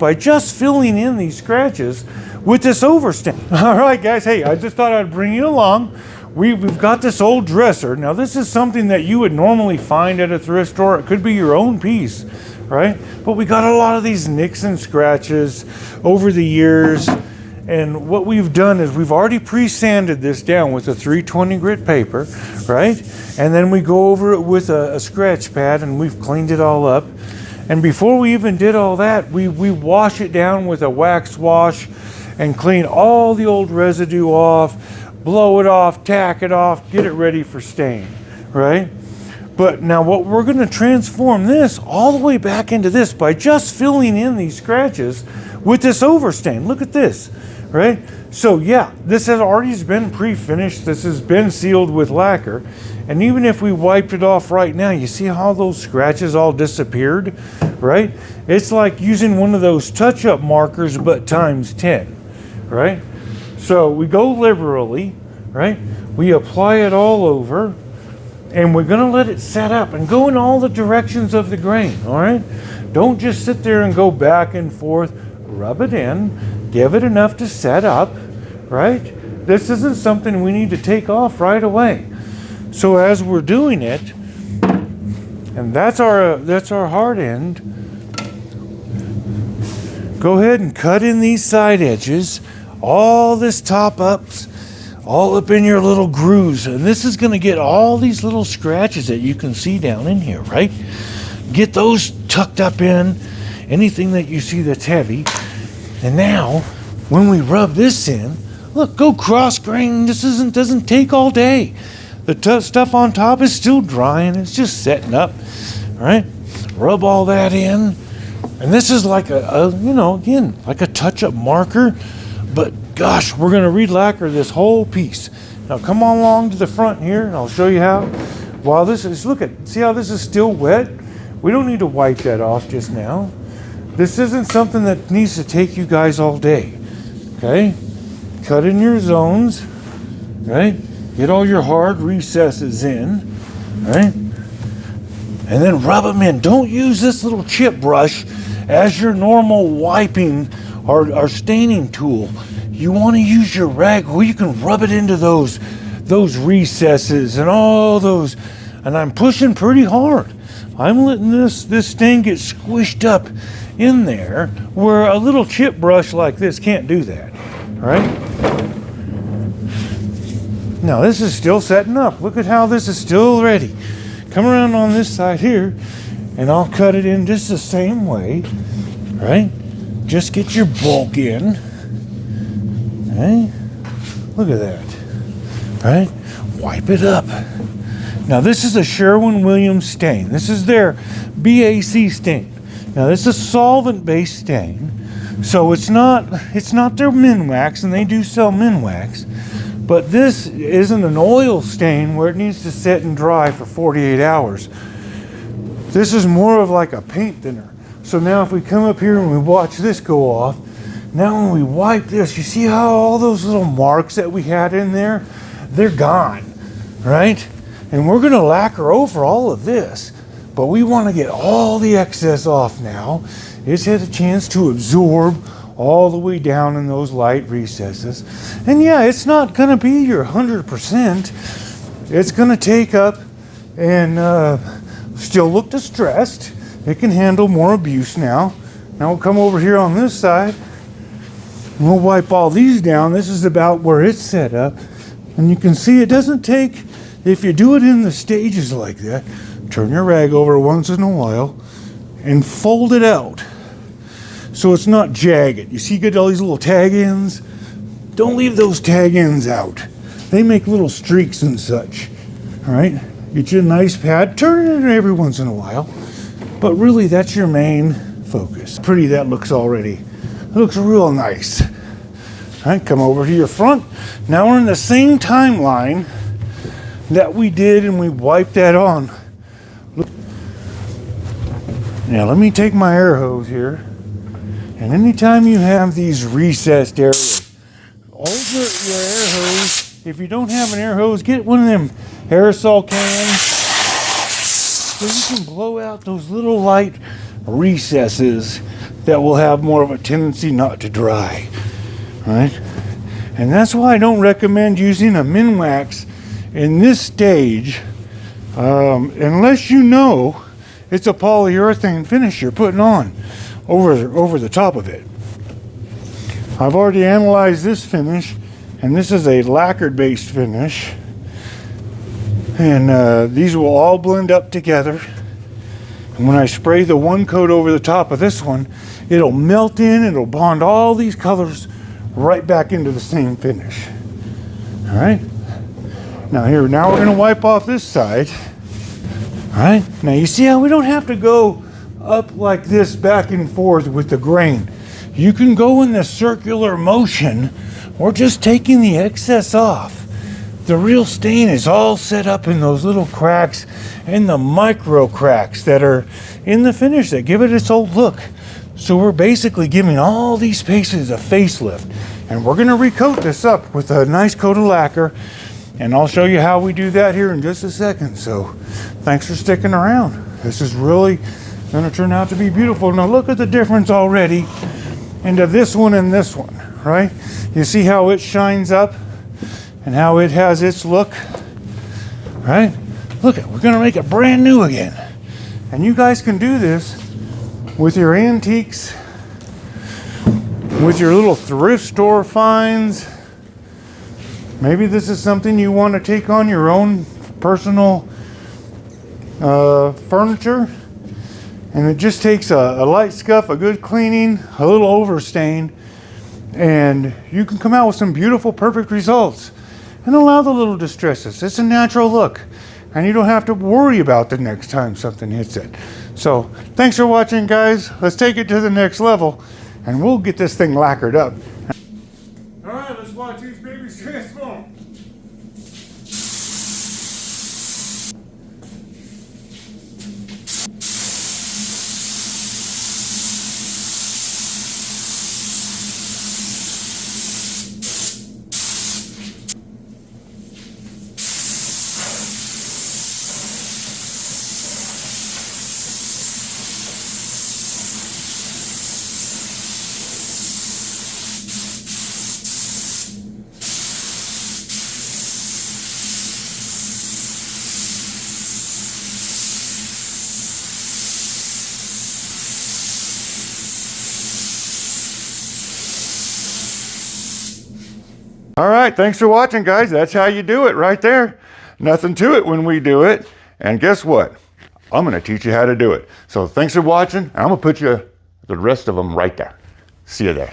by just filling in these scratches with this overstain. All right, guys, hey, I just thought I'd bring you along. We've got this old dresser. Now, this is something that you would normally find at a thrift store. It could be your own piece, right? But we got a lot of these nicks and scratches over the years. And what we've done is we've already pre-sanded this down with a 320 grit paper, right? And then we go over it with a scratch pad, and we've cleaned it all up. And before we even did all that, we wash it down with a wax wash and clean all the old residue off, blow it off, tack it off, get it ready for stain, right? But now what we're going to transform this all the way back into this by just filling in these scratches with this overstain. Look at this, right? So yeah, this has already been pre-finished. This has been sealed with lacquer. And even if we wiped it off right now, you see how those scratches all disappeared, right? It's like using one of those touch-up markers, but times 10, right? So we go liberally, right? We apply it all over, and we're going to let it set up and go in all the directions of the grain, all right? Don't just sit there and go back and forth. Rub it in, give it enough to set up, right? This isn't something we need to take off right away. So as we're doing it, and that's our hard end, go ahead and cut in these side edges, all this top ups, all up in your little grooves. And this is going to get all these little scratches that you can see down in here, right? Get those tucked up in, anything that you see that's heavy. And now, when we rub this in, look, go cross grain. This doesn't take all day. The stuff on top is still drying. It's just setting up, right? Rub all that in. And this is like again, like a touch-up marker. But gosh, we're going to re-lacquer this whole piece. Now come on along to the front here, and I'll show you how. While this is, see how this is still wet? We don't need to wipe that off just now. This isn't something that needs to take you guys all day, okay? Cut in your zones, right? Get all your hard recesses in, right? And then rub them in. Don't use this little chip brush as your normal wiping or staining tool. You want to use your rag where you can rub it into those recesses and all those. And I'm pushing pretty hard. I'm letting this stain get squished up in there where a little chip brush like this can't do that, right? Now this is still setting up. Look at how this is still ready. Come around on this side here, and I'll cut it in just the same way, right? Just get your bulk in, okay? Look at that, right? Wipe it up. Now this is a Sherwin-Williams stain. This is their BAC stain. Now this is a solvent-based stain, so it's not their Minwax, and they do sell Minwax, but this isn't an oil stain where it needs to sit and dry for 48 hours. This is more of like a paint thinner. So now if we come up here and we watch this go off, now when we wipe this, you see how all those little marks that we had in there, they're gone, right? And we're going to lacquer over all of this, but we want to get all the excess off now. It's had a chance to absorb all the way down in those light recesses. And yeah, it's not going to be your 100%. It's going to take up and still look distressed. It can handle more abuse now. Now we'll come over here on this side, and we'll wipe all these down. This is about where it's set up. And you can see it doesn't take, if you do it in the stages like that, turn your rag over once in a while and fold it out so it's not jagged. You see, you get all these little tag ends. Don't leave those tag ends out. They make little streaks and such. All right, get you a nice pad, turn it in every once in a while, but really that's your main focus. Pretty that looks already. It looks real nice. All right, come over to your front. Now we're in the same timeline that we did, and we wiped that on. Now let me take my air hose here, and anytime you have these recessed areas, over your air hose, if you don't have an air hose, get one of them aerosol cans so you can blow out those little light recesses that will have more of a tendency not to dry, right? And that's why I don't recommend using a Minwax in this stage unless you know it's a polyurethane finish you're putting on over the top of it. I've already analyzed this finish, and this is a lacquered based finish, and these will all blend up together. And when I spray the one coat over the top of this one, it'll melt in, it'll bond all these colors right back into the same finish. All right, now we're gonna wipe off this side. All right, now you see how we don't have to go up like this back and forth with the grain. You can go in the circular motion or just taking the excess off. The real stain is all set up in those little cracks and the micro cracks that are in the finish that give it its old look. So we're basically giving all these spaces a facelift, and we're gonna recoat this up with a nice coat of lacquer, and I'll show you how we do that here in just a second. So thanks for sticking around. This is really gonna turn out to be beautiful. Now look at the difference already into this one and this one, right? You see how it shines up and how it has its look, right? Look, we're gonna make it brand new again. And you guys can do this with your antiques, with your little thrift store finds. Maybe this is something you want to take on your own personal furniture, and it just takes a light scuff, a good cleaning, a little overstain, and you can come out with some beautiful, perfect results. And allow the little distresses. It's a natural look, and you don't have to worry about the next time something hits it. So thanks for watching, guys. Let's take it to the next level, and we'll get this thing lacquered up. All right, let's watch these babies transform. All right, thanks for watching, guys. That's how you do it right there. Nothing to it when we do it. And guess what? I'm gonna teach you how to do it. So thanks for watching. I'm gonna put you the rest of them right there. See you there.